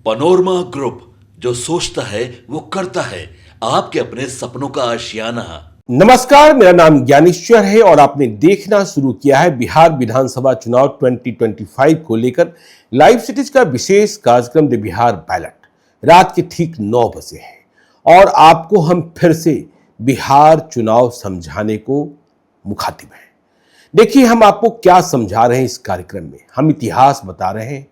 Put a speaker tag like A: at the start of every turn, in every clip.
A: Panorama group, जो सोचता है वो करता है। आपके अपने सपनों का आशियाना।
B: नमस्कार, मेरा नाम ज्ञानेश्वर है और आपने देखना शुरू किया है बिहार विधानसभा चुनाव 2025 को लेकर लाइव सिटीज का विशेष कार्यक्रम द बिहार बैलेट। रात के ठीक 9 बजे है और आपको हम फिर से बिहार चुनाव समझाने को मुखातिब हैं। देखिए, हम आपको क्या समझा रहे हैं इस कार्यक्रम में। हम इतिहास बता रहे हैं,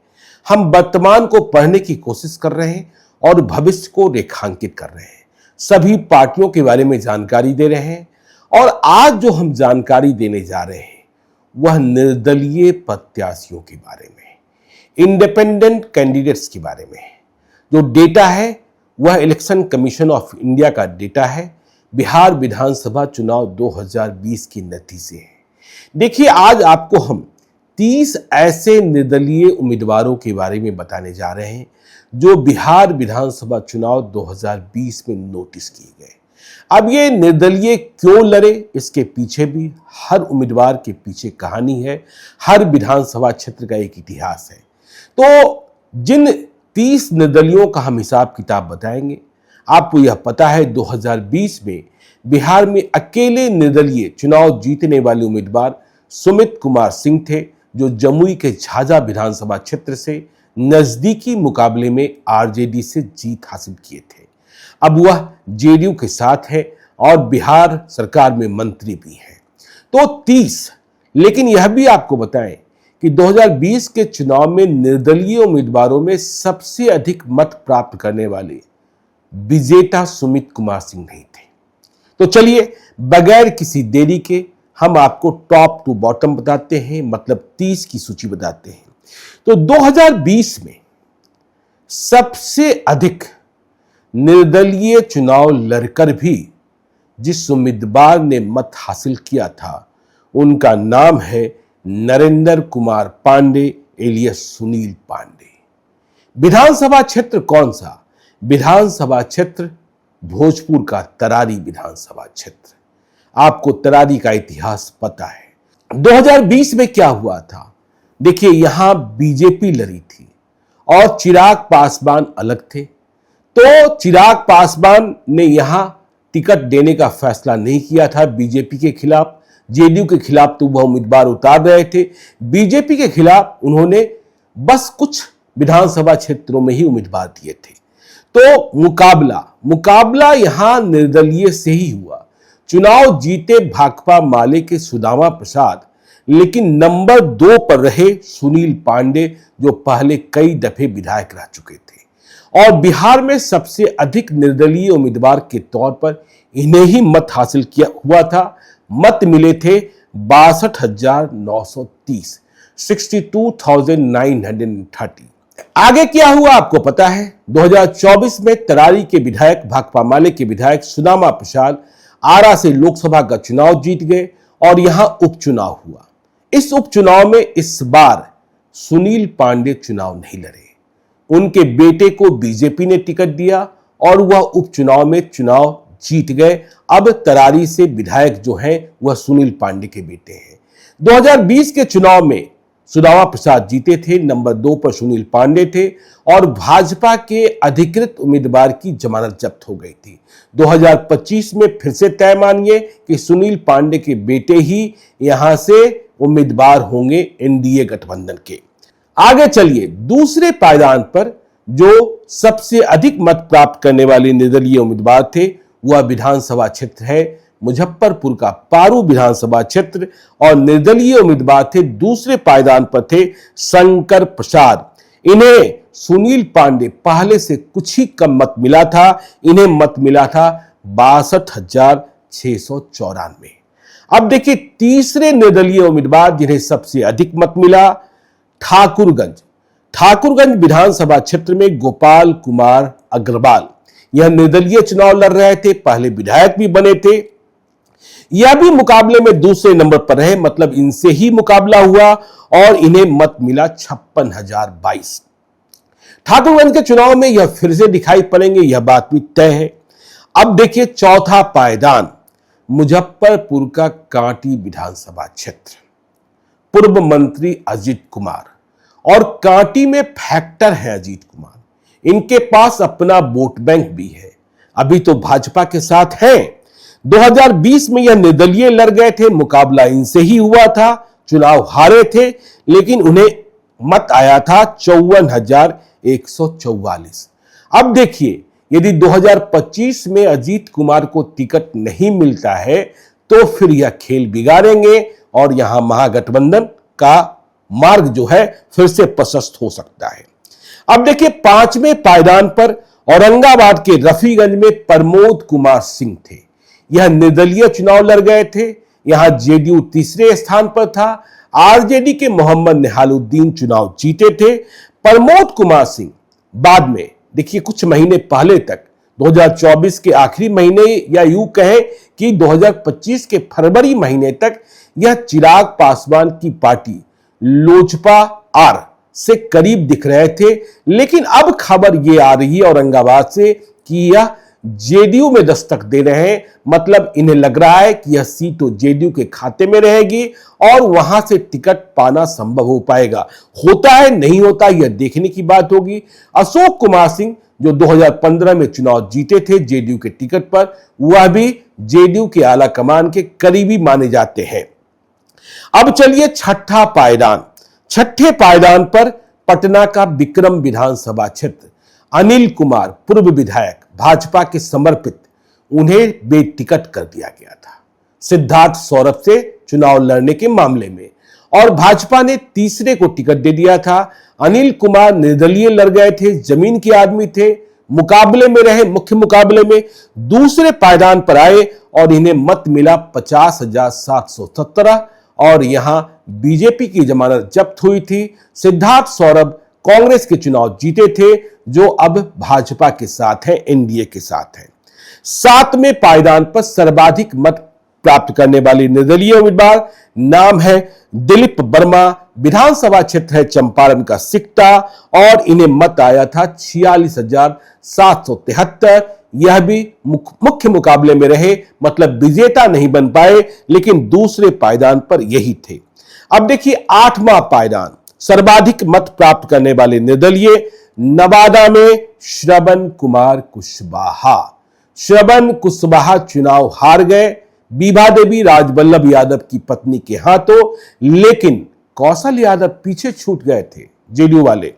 B: हम वर्तमान को पढ़ने की कोशिश कर रहे हैं और भविष्य को रेखांकित कर रहे हैं। सभी पार्टियों के बारे में जानकारी दे रहे हैं और आज जो हम जानकारी देने जा रहे हैं वह निर्दलीय प्रत्याशियों के बारे में, इंडिपेंडेंट कैंडिडेट्स के बारे में। जो डेटा है वह इलेक्शन कमीशन ऑफ इंडिया का डेटा है, बिहार विधानसभा चुनाव 2020 के नतीजे हैं। देखिए, आज आपको हम 30 ऐसे निर्दलीय उम्मीदवारों के बारे में बताने जा रहे हैं जो बिहार विधानसभा चुनाव 2020 में नोटिस किए गए। अब ये निर्दलीय क्यों लड़े, इसके पीछे भी हर उम्मीदवार के पीछे कहानी है, हर विधानसभा क्षेत्र का एक इतिहास है। तो जिन 30 निर्दलियों का हम हिसाब किताब बताएंगे, आपको यह पता है 2020 में बिहार में अकेले निर्दलीय चुनाव जीतने वाले उम्मीदवार सुमित कुमार सिंह थे, जो जमुई के झाझा विधानसभा क्षेत्र से नजदीकी मुकाबले में आरजेडी से जीत हासिल किए थे। अब वह जेडीयू के साथ है और बिहार सरकार में मंत्री भी हैं। तो 30। लेकिन यह भी आपको बताएं कि 2020 के चुनाव में निर्दलीय उम्मीदवारों में सबसे अधिक मत प्राप्त करने वाले विजेता सुमित कुमार सिंह नहीं थे। तो चलिए, बगैर किसी देरी के हम आपको टॉप टू बॉटम बताते हैं, मतलब 30 की सूची बताते हैं। तो 2020 में सबसे अधिक निर्दलीय चुनाव लड़कर भी जिस उम्मीदवार ने मत हासिल किया था उनका नाम है नरेंद्र कुमार पांडे एलियस सुनील पांडे। विधानसभा क्षेत्र कौन सा? विधानसभा क्षेत्र भोजपुर का तरारी विधानसभा क्षेत्र। आपको तरारी का इतिहास पता है। 2020 में क्या हुआ था? देखिए, यहां बीजेपी लड़ी थी और चिराग पासवान अलग थे। तो चिराग पासवान ने यहां टिकट देने का फैसला नहीं किया था बीजेपी के खिलाफ। जेडीयू के खिलाफ तो वह उम्मीदवार उतार रहे थे, बीजेपी के खिलाफ उन्होंने बस कुछ विधानसभा क्षेत्रों में ही उम्मीदवार दिए थे। तो मुकाबला यहां निर्दलीय से ही हुआ। चुनाव जीते भाकपा माले के सुदामा प्रसाद, लेकिन नंबर 2 पर रहे सुनील पांडे, जो पहले कई दफे विधायक रह चुके थे। और बिहार में सबसे अधिक निर्दलीय उम्मीदवार के तौर पर इन्हें ही मत हासिल किया हुआ था। मत मिले थे 62,930, 62,930। आगे क्या हुआ आपको पता है। 2024 में तरारी के विधायक, भाकपा माले के विधायक सुदामा प्रसाद आरा से लोकसभा का चुनाव जीत गए और यहां उपचुनाव हुआ। इस उपचुनाव में इस बार सुनील पांडे चुनाव नहीं लड़े, उनके बेटे को बीजेपी ने टिकट दिया और वह उपचुनाव में चुनाव जीत गए। अब तरारी से विधायक जो हैं वह सुनील पांडे के बेटे हैं। 2020 के चुनाव में सुदामा प्रसाद जीते थे, नंबर 2 पर सुनील पांडे थे और भाजपा के अधिकृत उम्मीदवार की जमानत जब्त हो गई थी। 2025 में फिर से तय मानिए कि सुनील पांडे के बेटे ही यहां से उम्मीदवार होंगे एनडीए गठबंधन के। आगे चलिए, दूसरे पायदान पर जो सबसे अधिक मत प्राप्त करने वाले निर्दलीय उम्मीदवार थे वह विधानसभा क्षेत्र है मुजफ्फरपुर का पारू विधानसभा क्षेत्र, और निर्दलीय उम्मीदवार थे दूसरे पायदान पर थे शंकर प्रसाद। इन्हें सुनील पांडे पहले से कुछ ही कम मत मिला था, इन्हें मत मिला था 62,694। अब देखिए, तीसरे निर्दलीय उम्मीदवार जिन्हें सबसे अधिक मत मिला, ठाकुरगंज विधानसभा क्षेत्र में गोपाल कुमार अग्रवाल। यह निर्दलीय चुनाव लड़ रहे थे, पहले विधायक भी बने थे। यह भी मुकाबले में दूसरे नंबर पर रहे, मतलब इनसे ही मुकाबला हुआ और इन्हें मत मिला 56,022। ठाकुरगंज के चुनाव में यह फिर से दिखाई पड़ेंगे, यह बात भी तय है। अब देखिए, चौथा पायदान मुजफ्फरपुर का कांटी विधानसभा क्षेत्र, पूर्व मंत्री अजीत कुमार, और कांटी में फैक्टर है अजीत कुमार। इनके पास अपना वोट बैंक भी है, अभी तो भाजपा के साथ हैं। 2020 में यह निर्दलीय लड़ गए थे, मुकाबला इनसे ही हुआ था, चुनाव हारे थे, लेकिन उन्हें मत आया था 54,144। अब देखिए, यदि 2025 में अजीत कुमार को टिकट नहीं मिलता है तो फिर यह खेल बिगाड़ेंगे और यहां महागठबंधन का मार्ग जो है फिर से प्रशस्त हो सकता है। अब देखिए, 5वें पायदान पर औरंगाबाद के रफीगंज में प्रमोद कुमार सिंह थे। यह निर्दलीय चुनाव लड़ गए थे। यहां जेडीयू तीसरे स्थान पर था। आरजेडी के मोहम्मद निहालुद्दीन चुनाव जीते थे। प्रमोद कुमार सिंह बाद में, देखिए, कुछ महीने पहले तक 2024 के आखिरी महीने या यूं कहें कि 2025 के फरवरी महीने तक यह चिराग पासवान की पार्टी लोजपा आर से करीब दिख रहे थे, लेकिन अब खबर यह आ रही है औरंगाबाद से कि यह जेडीयू में दस्तक दे रहे हैं। मतलब इन्हें लग रहा है कि यह सीट तो जेडीयू के खाते में रहेगी और वहां से टिकट पाना संभव हो पाएगा। होता है नहीं होता यह देखने की बात होगी। अशोक कुमार सिंह जो 2015 में चुनाव जीते थे जेडीयू के टिकट पर, वह भी जेडीयू के आला कमान के करीबी माने जाते हैं। अब चलिए छठा पायदान। छठे पायदान पर पटना का विक्रम विधानसभा क्षेत्र, अनिल कुमार पूर्व विधायक भाजपा के समर्पित, उन्हें बेटिकट कर दिया गया था सिद्धार्थ सौरभ से चुनाव लड़ने के मामले में, और भाजपा ने तीसरे को टिकट दे दिया था। अनिल कुमार निर्दलीय लड़ गए थे, जमीन के आदमी थे, मुकाबले में रहे, मुख्य मुकाबले में दूसरे पायदान पर आए और इन्हें मत मिला 50,717 और यहां बीजेपी की जमानत जब्त हुई थी। सिद्धार्थ सौरभ कांग्रेस के चुनाव जीते थे, जो अब भाजपा के साथ है, एनडीए के साथ है। 7वें पायदान पर सर्वाधिक मत प्राप्त करने वाली निर्दलीय उम्मीदवार नाम है दिलीप वर्मा, विधानसभा क्षेत्र है चंपारण का सिकटा, और इन्हें मत आया था 46,773। यह भी मुख्य मुकाबले में रहे, मतलब विजेता नहीं बन पाए, लेकिन दूसरे पायदान पर यही थे। अब देखिए 8वां पायदान, सर्वाधिक मत प्राप्त करने वाले निर्दलीय, नवादा में श्रवण कुमार कुशवाहा। श्रवण कुशवाहा चुनाव हार गए बीबा देवी राजवल्लभ यादव की पत्नी के हाथों, लेकिन कौशल यादव पीछे छूट गए थे जेडीयू वाले,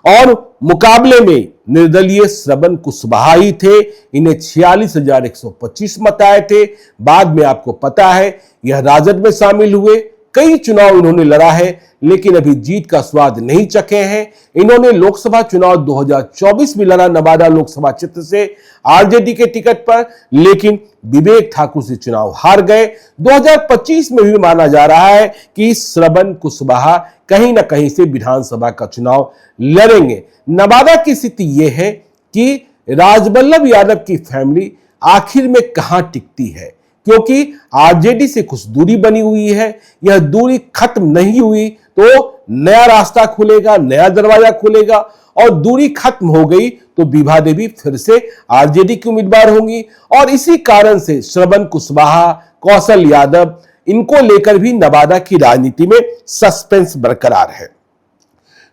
B: और मुकाबले में निर्दलीय श्रवण कुशवाहा ही थे। इन्हें 46,125 मत आए थे। बाद में आपको पता है यह राजद में शामिल हुए, कई चुनाव इन्होंने लड़ा है, लेकिन अभी जीत का स्वाद नहीं चखे हैं। इन्होंने लोकसभा चुनाव 2024 में लड़ा नवादा लोकसभा क्षेत्र से आरजेडी के टिकट पर, लेकिन विवेक ठाकुर से चुनाव हार गए। 2025 में भी माना जा रहा है कि श्रवण कुशवाहा कहीं ना कहीं से विधानसभा का चुनाव लड़ेंगे। नवादा की स्थिति यह है कि राजवल्लभ यादव की फैमिली आखिर में कहां टिकती है, क्योंकि आरजेडी से कुछ दूरी बनी हुई है। यह दूरी खत्म नहीं हुई तो नया रास्ता खुलेगा, नया दरवाजा खुलेगा, और दूरी खत्म हो गई तो विभा देवी फिर से आरजेडी की उम्मीदवार होंगी। और इसी कारण से श्रवण कुशवाहा, कौशल यादव, इनको लेकर भी नवादा की राजनीति में सस्पेंस बरकरार है।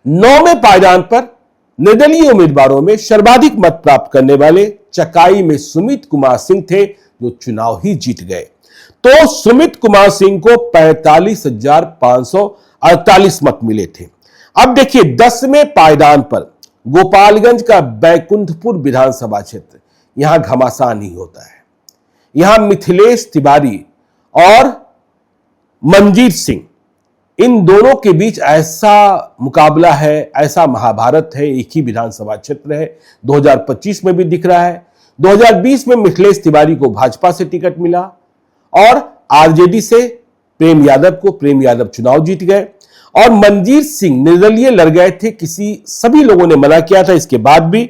B: 9वें पायदान पर निर्दलीय उम्मीदवारों में सर्वाधिक मत प्राप्त करने वाले चकाई में सुमित कुमार सिंह थे, जो चुनाव ही जीत गए। तो सुमित कुमार सिंह को 45,548 मत मिले थे। अब देखिए 10वें पायदान पर गोपालगंज का बैकुंठपुर विधानसभा क्षेत्र, यहां घमासान ही होता है। यहां मिथिलेश तिवारी और मंजीत सिंह, इन दोनों के बीच ऐसा मुकाबला है, ऐसा महाभारत है, एक ही विधानसभा क्षेत्र है। 2025 में भी दिख रहा है। 2020 में मिथिलेश तिवारी को भाजपा से टिकट मिला और आरजेडी से प्रेम यादव चुनाव जीत गए, और मंजीत सिंह निर्दलीय लड़ गए थे, सभी लोगों ने मना किया था इसके बाद भी,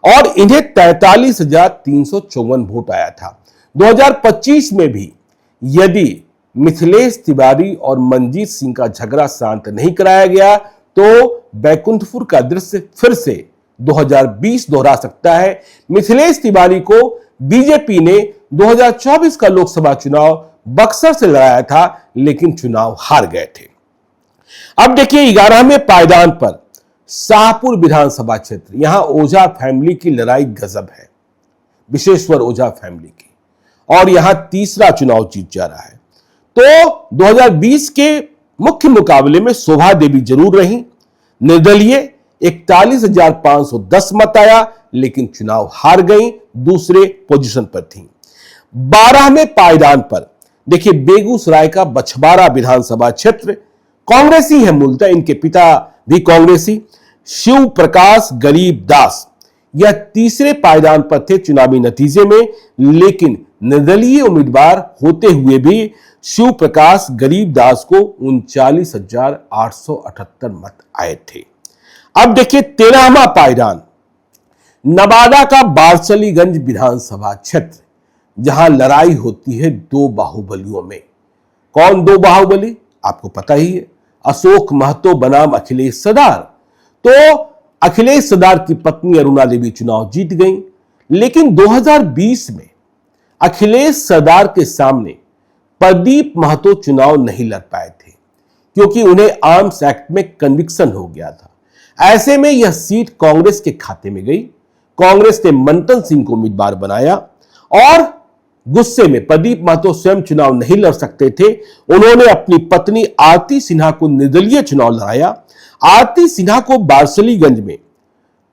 B: और इन्हें 43,354 वोट आया था। 2025 में भी यदि मिथिलेश तिवारी और मंजीत सिंह का झगड़ा शांत नहीं कराया गया तो बैकुंठपुर का दृश्य फिर से 2020 दोहरा सकता है। मिथिलेश तिवारी को बीजेपी ने 2024 का लोकसभा चुनाव बक्सर से लड़ाया था, लेकिन चुनाव हार गए थे। अब देखिए 11वें पायदान पर शाहपुर विधानसभा क्षेत्र, यहां ओझा फैमिली की लड़ाई गजब है, विशेश्वर ओझा फैमिली की, और यहां तीसरा चुनाव जीत जा रहा है। तो 2020 के मुख्य मुकाबले में शोभा देवी जरूर रही, निर्दलीय 41,510 मत आया, लेकिन चुनाव हार गई, दूसरे पोजीशन पर थी। 12वें पायदान पर देखिए, बेगूसराय का बछवाड़ा विधानसभा क्षेत्र, कांग्रेसी है मूलतः, इनके पिता भी कांग्रेसी, शिव प्रकाश गरीब दास, यह तीसरे पायदान पर थे चुनावी नतीजे में, लेकिन निर्दलीय उम्मीदवार होते हुए भी शिव प्रकाश गरीब दास को 39,878 मत आए थे। अब देखिए 13वां पायदान, नवादा का बारसलीगंज विधानसभा क्षेत्र, जहां लड़ाई होती है दो बाहुबलियों में। कौन दो बाहुबली? आपको पता ही है, अशोक महतो बनाम अखिलेश सरदार। तो अखिलेश सरदार की पत्नी अरुणा देवी चुनाव जीत गई, लेकिन 2020 में अखिलेश सरदार के सामने प्रदीप महतो चुनाव नहीं लड़ पाए थे, क्योंकि उन्हें आर्म्स एक्ट में कन्विक्शन हो गया था। ऐसे में यह सीट कांग्रेस के खाते में गई। कांग्रेस ने मंथन सिंह को उम्मीदवार बनाया और गुस्से में प्रदीप महतो स्वयं चुनाव नहीं लड़ सकते थे, उन्होंने अपनी पत्नी आरती सिन्हा को निर्दलीय चुनाव लड़ाया। आरती सिन्हा को बारसलीगंज में,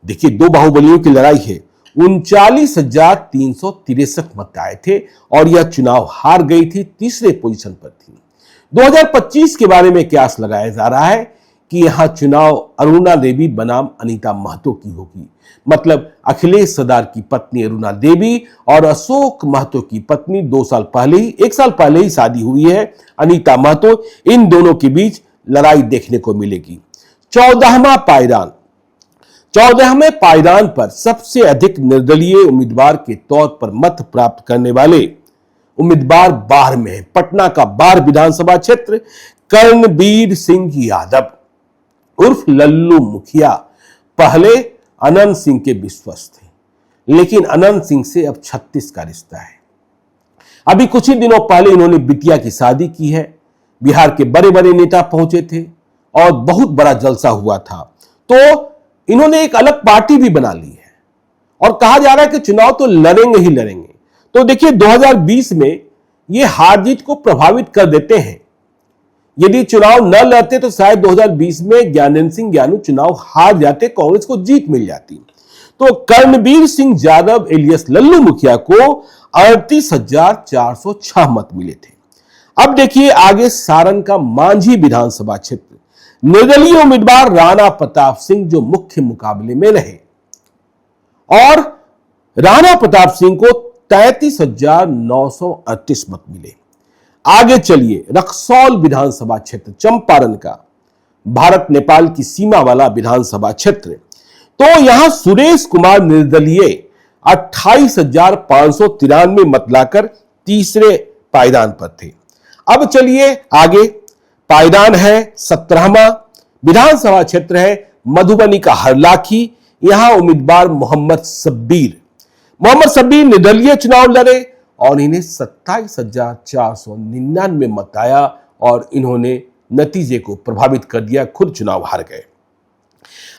B: देखिए दो बाहुबलियों की लड़ाई है, 39,363 मत आए थे और यह चुनाव हार गई थी, तीसरे पोजीशन पर थी। 2025 के बारे में कयास लगाया जा रहा है कि यहां चुनाव अरुणा देवी बनाम अनीता महतो की होगी, मतलब अखिलेश सरदार की पत्नी अरुणा देवी और अशोक महतो की पत्नी 1 साल पहले ही शादी हुई है, अनीता महतो, इन दोनों के बीच लड़ाई देखने को मिलेगी। 14वां पायदान, 14वें पायदान पर सबसे अधिक निर्दलीय उम्मीदवार के तौर पर मत प्राप्त करने वाले उम्मीदवार बाढ़ में है। पटना का बाढ़ विधानसभा क्षेत्र, कर्णवीर सिंह यादव उर्फ लल्लू मुखिया पहले अनंत सिंह के विश्वस्त थे, लेकिन अनंत सिंह से अब 36 का रिश्ता है। अभी कुछ ही दिनों पहले इन्होंने बिटिया की शादी की है। बिहार के बड़े बड़े नेता पहुंचे थे और बहुत बड़ा जलसा हुआ था, तो इन्होंने एक अलग पार्टी भी बना ली है और कहा जा रहा है कि चुनाव तो लड़ेंगे ही लड़ेंगे। तो देखिए 2020 में ये हार जीत को प्रभावित कर देते हैं। यदि चुनाव न लड़ते तो शायद 2020 में ज्ञानेंद्र सिंह ज्ञानू चुनाव हार जाते, कांग्रेस को जीत मिल जाती। तो कर्णवीर सिंह यादव एलियस लल्लू मुखिया को 38,406 मत मिले थे। अब देखिए आगे सारण का मांझी विधानसभा क्षेत्र, निर्दलीय उम्मीदवार राणा प्रताप सिंह जो मुख्य मुकाबले में रहे और राणा प्रताप सिंह को 33,938 मत मिले। आगे चलिए रक्सौल विधानसभा क्षेत्र, चंपारण का भारत नेपाल की सीमा वाला विधानसभा क्षेत्र, तो यहां सुरेश कुमार निर्दलीय 28,593 मत लाकर तीसरे पायदान पर थे। अब चलिए आगे, पायदान है 17वां, विधानसभा क्षेत्र है मधुबनी का हरलाखी, यहां उम्मीदवार मोहम्मद शब्बीर निर्दलीय चुनाव लड़े और इन्हें 27,499 मत आया और इन्होंने नतीजे को प्रभावित कर दिया, खुद चुनाव हार गए।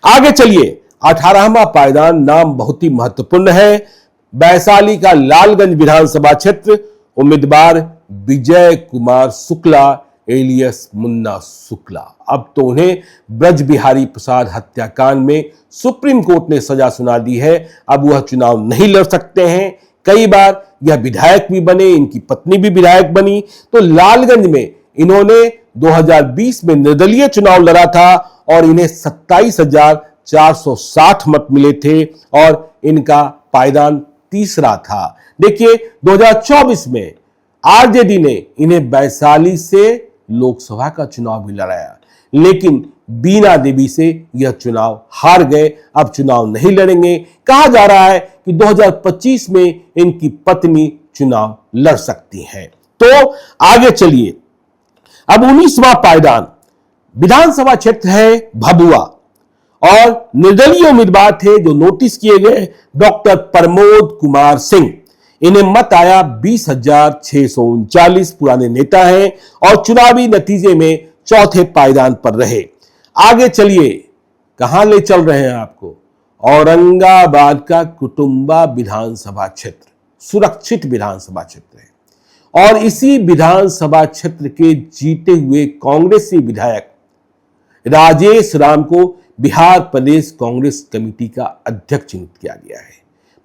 B: आगे चलिए 18वां पायदान, नाम बहुत ही महत्वपूर्ण है, वैशाली का लालगंज विधानसभा क्षेत्र, उम्मीदवार विजय कुमार शुक्ला एलियस मुन्ना शुक्ला। अब तो उन्हें ब्रज बिहारी प्रसाद हत्याकांड में सुप्रीम कोर्ट ने सजा सुना दी है, अब वह चुनाव नहीं लड़ सकते हैं। कई बार यह विधायक भी बने, इनकी पत्नी भी विधायक बनी। तो लालगंज में इन्होंने 2020 में निर्दलीय चुनाव लड़ा था और इन्हें 27,460 मत मिले थे और इनका पायदान तीसरा था। देखिए 2024 में आरजेडी ने इन्हें वैशाली से लोकसभा का चुनाव भी लड़ाया, लेकिन बीना देवी से यह चुनाव हार गए, अब चुनाव नहीं लड़ेंगे। कहा जा रहा है कि 2025 में इनकी पत्नी चुनाव लड़ सकती हैं। तो आगे चलिए, अब 19वां पायदान, विधानसभा क्षेत्र है भभुआ और निर्दलीय उम्मीदवार थे जो नोटिस किए गए डॉक्टर प्रमोद कुमार सिंह, इन्हें मत आया 20,639, पुराने नेता हैं और चुनावी नतीजे में चौथे पायदान पर रहे। आगे चलिए कहां ले चल रहे हैं आपको? औरंगाबाद का कुटुंबा विधानसभा क्षेत्र सुरक्षित विधानसभा क्षेत्र है और इसी विधानसभा क्षेत्र के जीते हुए कांग्रेसी विधायक राजेश राम को बिहार प्रदेश कांग्रेस कमेटी का अध्यक्ष नियुक्त किया गया है।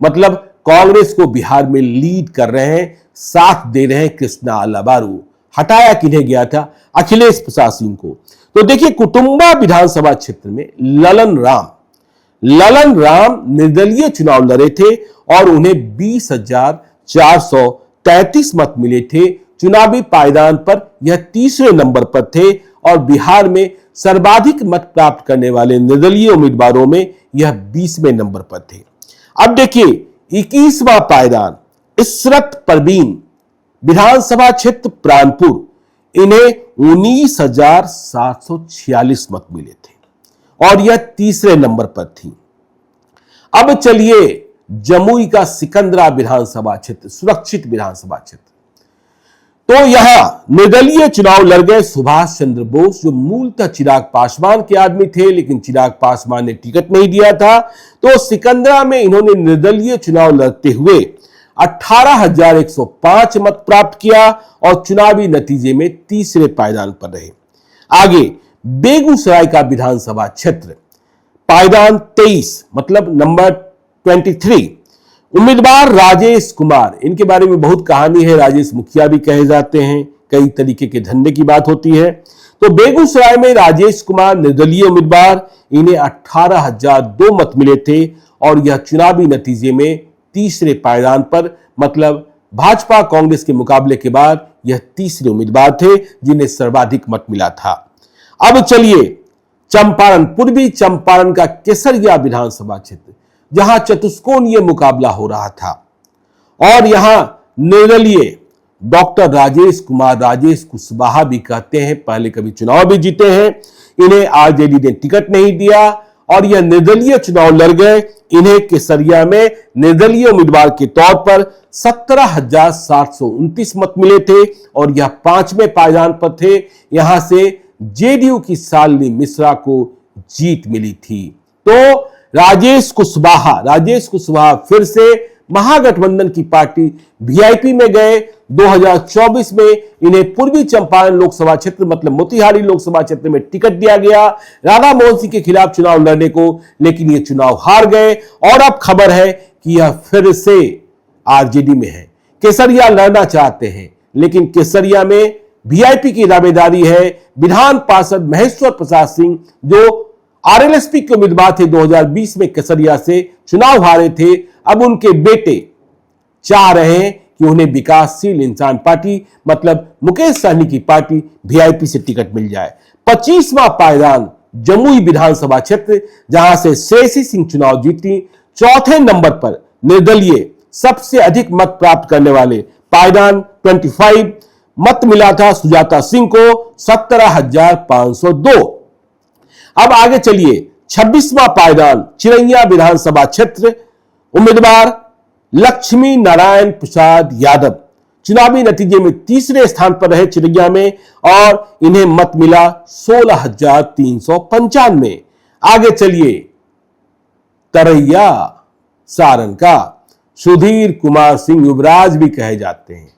B: मतलब कांग्रेस को बिहार में लीड कर रहे हैं, साथ दे रहे हैं कृष्णा अल्लाबारू। हटाया किन्हें गया था? अखिलेश प्रसाद सिंह को। तो देखिए, कुटुंबा विधानसभा क्षेत्र में ललन राम निर्दलीय चुनाव लड़े थे और उन्हें 20,433 मत मिले थे। चुनावी पायदान पर यह तीसरे नंबर पर थे और बिहार में सर्वाधिक मत प्राप्त करने वाले निर्दलीय उम्मीदवारों में यह 20वें नंबर पर थे। अब देखिए, 21वां पायदान इशरत परवीन विधानसभा क्षेत्र प्राणपुर, इन्हें 19,746 मत मिले थे और यह तीसरे नंबर पर थी। अब चलिए जमुई का सिकंदरा विधानसभा क्षेत्र सुरक्षित विधानसभा क्षेत्र, तो यहां निर्दलीय चुनाव लड़ गए सुभाष चंद्र बोस, जो मूलतः चिराग पासवान के आदमी थे, लेकिन चिराग पासवान ने टिकट नहीं दिया था। तो सिकंदरा में इन्होंने निर्दलीय चुनाव लड़ते हुए 18,105 मत प्राप्त किया और चुनावी नतीजे में तीसरे पायदान पर रहे। आगे बेगूसराय का विधानसभा क्षेत्र पायदान 23 मतलब नंबर 23, उम्मीदवार राजेश कुमार, इनके बारे में बहुत कहानी है, राजेश मुखिया भी कहे जाते हैं, कई तरीके के धंधे की बात होती है। तो बेगूसराय में राजेश कुमार निर्दलीय उम्मीदवार, इन्हें 18,002 मत मिले थे और यह चुनावी नतीजे में तीसरे पायदान पर, मतलब भाजपा कांग्रेस के मुकाबले के बाद यह तीसरे उम्मीदवार थे जिन्हें सर्वाधिक मत मिला था। अब चलिए चंपारण, पूर्वी चंपारण का केसरिया विधानसभा क्षेत्र, जहां चतुष्कोणीय मुकाबला हो रहा था और यहां निर्दलीय डॉक्टर राजेश कुमार, राजेश कुशवाहा भी कहते हैं, पहले कभी चुनाव भी जीते हैं, इन्हें आरजेडी ने टिकट नहीं दिया और यह निर्दलीय चुनाव लड़ गए। इन्हें केसरिया में निर्दलीय उम्मीदवार के तौर पर 17,729 मत मिले थे और यह 5वें पायदान पर थे। यहां से जेडीयू की शालिनी मिश्रा को जीत मिली थी। तो राजेश कुशवाहा फिर से महागठबंधन की पार्टी वीआईपी में गए। 2024 में इन्हें पूर्वी चंपारण लोकसभा क्षेत्र मतलब मोतिहारी लोकसभा क्षेत्र में टिकट दिया गया राधा मोहन सिंह के खिलाफ चुनाव लड़ने को, लेकिन ये चुनाव हार गए और अब खबर है कि यह फिर से आरजेडी में है। केसरिया लड़ना चाहते हैं, लेकिन केसरिया में वीआईपी की दावेदारी है। विधान पार्षद महेश्वर प्रसाद सिंह, जो आरएलएसपी के उम्मीदवार थे, 2020 में केसरिया से चुनाव हारे थे, अब उनके बेटे चाह रहे हैं कि उन्हें विकासशील इंसान पार्टी मतलब मुकेश सहनी की पार्टी वीआईपी से टिकट मिल जाए। 25वां पायदान जमुई विधानसभा क्षेत्र, जहां से श्रेयसी सिंह चुनाव जीती। चौथे नंबर पर निर्दलीय सबसे अधिक मत प्राप्त करने वाले पायदान 25 मत मिला था सुजाता सिंह को 17,502। अब आगे चलिए 26वां पायदान चिरैया विधानसभा क्षेत्र, उम्मीदवार लक्ष्मी नारायण प्रसाद यादव चुनावी नतीजे में तीसरे स्थान पर रहे चिरैया में और इन्हें मत मिला 16,395। आगे चलिए तरैया सारण का सुधीर कुमार सिंह, युवराज भी कहे जाते हैं,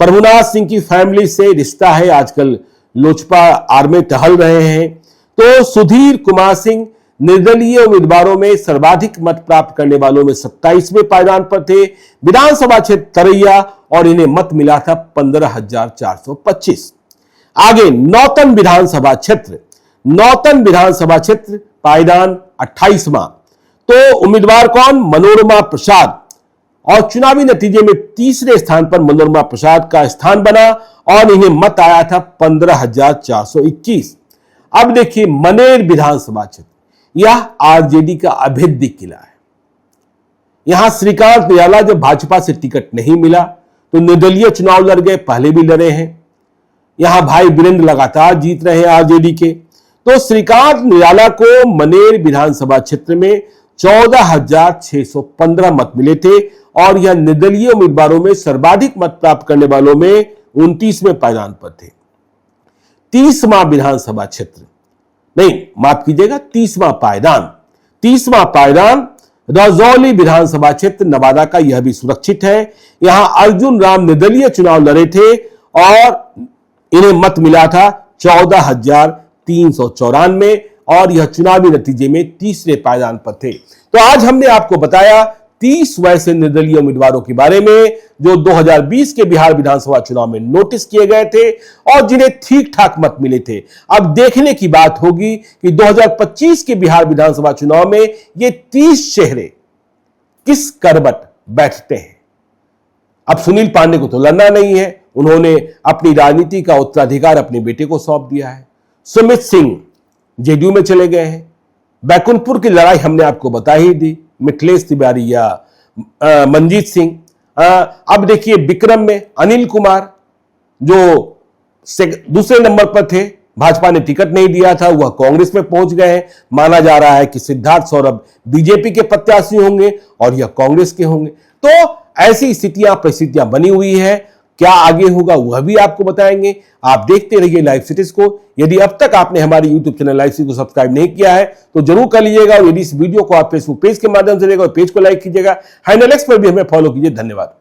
B: प्रभुनाथ सिंह की फैमिली से रिश्ता है, आजकल लोजपा आर में टहल रहे हैं। तो सुधीर कुमार सिंह निर्दलीय उम्मीदवारों में सर्वाधिक मत प्राप्त करने वालों में 27वें पायदान पर थे। विधानसभा क्षेत्र तरैया और इन्हें मत मिला था 15,425। आगे नौतन विधानसभा क्षेत्र पायदान 28वां, तो उम्मीदवार कौन? मनोरमा प्रसाद, और चुनावी नतीजे में तीसरे स्थान पर मनोरमा प्रसाद का स्थान बना और इन्हें मत आया था 15,421। अब देखिए मनेर विधानसभा क्षेत्र, यह आरजेडी का अभेद्य किला है। यहां श्रीकांत निराला जब भाजपा से टिकट नहीं मिला तो निर्दलीय चुनाव लड़ गए, पहले भी लड़े हैं। यहां भाई वीरेंद्र लगातार जीत रहे हैं आरजेडी के। तो श्रीकांत निराला को मनेर विधानसभा क्षेत्र में 14,615 मत मिले थे और यह निर्दलीय उम्मीदवारों में सर्वाधिक मत प्राप्त करने वालों में 29वें पायदान पर थे। 30वां विधानसभा क्षेत्र नहीं, माफ कीजिएगा, 30वां पायदान। 30वां पायदान राजौली विधानसभा क्षेत्र नवादा का, यह भी सुरक्षित है। यहां अर्जुन राम निर्दलीय चुनाव लड़े थे और इन्हें मत मिला था 14,394 और यह चुनावी नतीजे में तीसरे पायदान पर थे। तो आज हमने आपको बताया 30 वैसे निर्दलीय उम्मीदवारों के बारे में जो 2020 के बिहार विधानसभा चुनाव में नोटिस किए गए थे और जिन्हें ठीक ठाक मत मिले थे। अब देखने की बात होगी कि 2025 के बिहार विधानसभा चुनाव में ये 30 चेहरे किस करवट बैठते हैं। अब सुनील पांडे को तो लड़ना नहीं है, उन्होंने अपनी राजनीति का उत्तराधिकार अपने बेटे को सौंप दिया है। सुमित सिंह जेडीयू में चले गए हैं। बैकुंठपुर की लड़ाई हमने आपको बता ही दी, मिथिलेश तिवारी या मनजीत सिंह। अब देखिए विक्रम में अनिल कुमार जो दूसरे नंबर पर थे, भाजपा ने टिकट नहीं दिया था, वह कांग्रेस में पहुंच गए हैं। माना जा रहा है कि सिद्धार्थ सौरभ बीजेपी के प्रत्याशी होंगे और यह कांग्रेस के होंगे। तो ऐसी स्थितियां परिस्थितियां बनी हुई है। क्या आगे होगा वह भी आपको बताएंगे। आप देखते रहिए लाइव सिटीज को। यदि अब तक आपने हमारे यूट्यूब चैनल लाइव सिटीज को सब्सक्राइब नहीं किया है तो जरूर कर लीजिएगा और यदि इस वीडियो को आप फेसबुक पेज के माध्यम से देखो, पेज को लाइक कीजिएगा। हैंडल एक्स पर भी हमें फॉलो कीजिए। धन्यवाद।